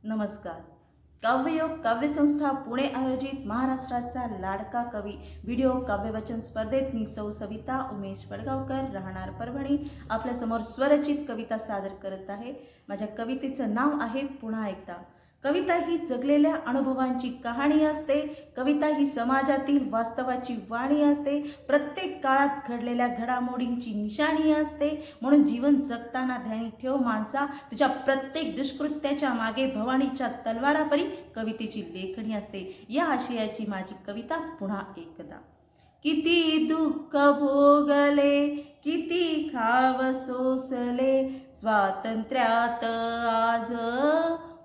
नमस्कार. काव्ययोग काव्यसंस्था पुणे आयोजित महाराष्ट्राचा लाडका कवी व्हिडिओ काव्यवाचन स्पर्धेत मी सौ सविता उमेश पडगावकर राहणार परभणी आपल्यासमोर स्वरचित कविता सादर करत आहे. माझ्या कवितेचं नाव आहे पुन्हा एकदा. कविता ही जगलेल्या अनुभवांची कहाणी असते. कविता ही समाजातील वास्तवाची वाणी असते. प्रत्येक काळात घडलेल्या घडामोडींची निशाणी असते. म्हणून जीवन जगताना ध्यानी ठेव माणसा, तुझ्या प्रत्येक दुष्कृत्याच्या मागे भवानीच्या तलवारापरी कवितेची लेखणी असते. या आशयाची माझी कविता पुन्हा एकदा. किती दुःख भोगले, किती खाव सोसले, स्वातंत्र्यात आज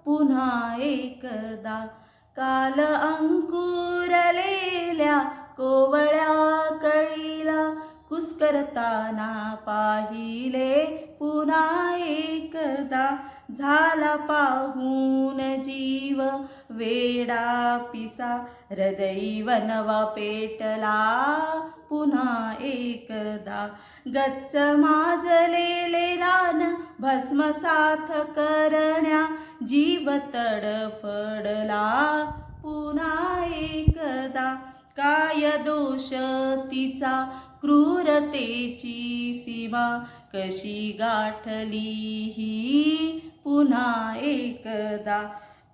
पुन्हा एकदा. काल अंकुरलेल्या कोवळ्या कळीला कुस्करताना पाहिले पुन्हा एकदा. झाला पाहून जीव वेडा पिसा, हृदयी वनवा पेटला पुन्हा एकदा. गच्च माजलेले रान भस्मसात करण्या, जीव तडफडला पुन्हा एकदा. काय दोष तिचा क्रूरतेची सीमा, कशी गाठली ही पुन्हा एकदा.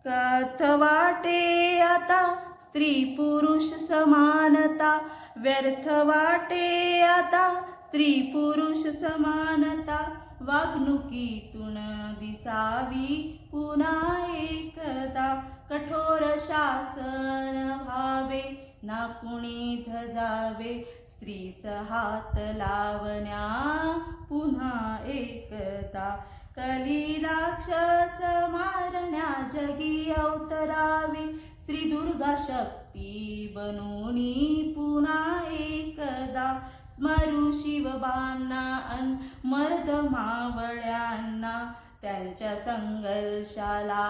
कथ वाटे आता स्त्री पुरुष समानता, व्यर्थ वाटे आता स्त्री पुरुष समानता. वागणुकीतून दिसावी पुन्हा एकदा. कठोर शासन व्हावे, ना कुणी धजावे, स्त्रीस हात लावण्या पुन्हा एकदा. कली राक्षस मारण्या जगी अवतरावी, स्त्री दुर्गा शक्ती बनूनी पुन्हा एकदा. स्मरू शिवबांना अन मर्द मावळ्यांना, त्यांच्या संघर्षाला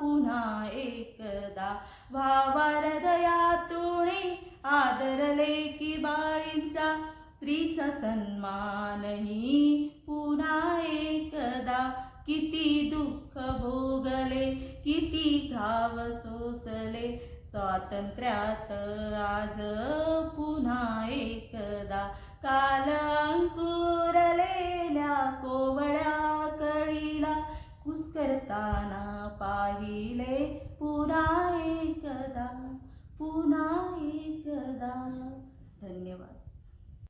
पुन्हा एकदा. व्हावा हृदयातून आदरले की बाळींचा, स्त्रीचा सन्मानही पुन्हा एकदा. किती दुःख भोगले, किती घाव सोसले, स्वातंत्र्यात आज पुन्हा एकदा. काल अंकुरलेल्या कोवळ्या कळीला कुस्करताना पाहिले पुन्हा एकदा, पुन्हा एकदा. धन्यवाद.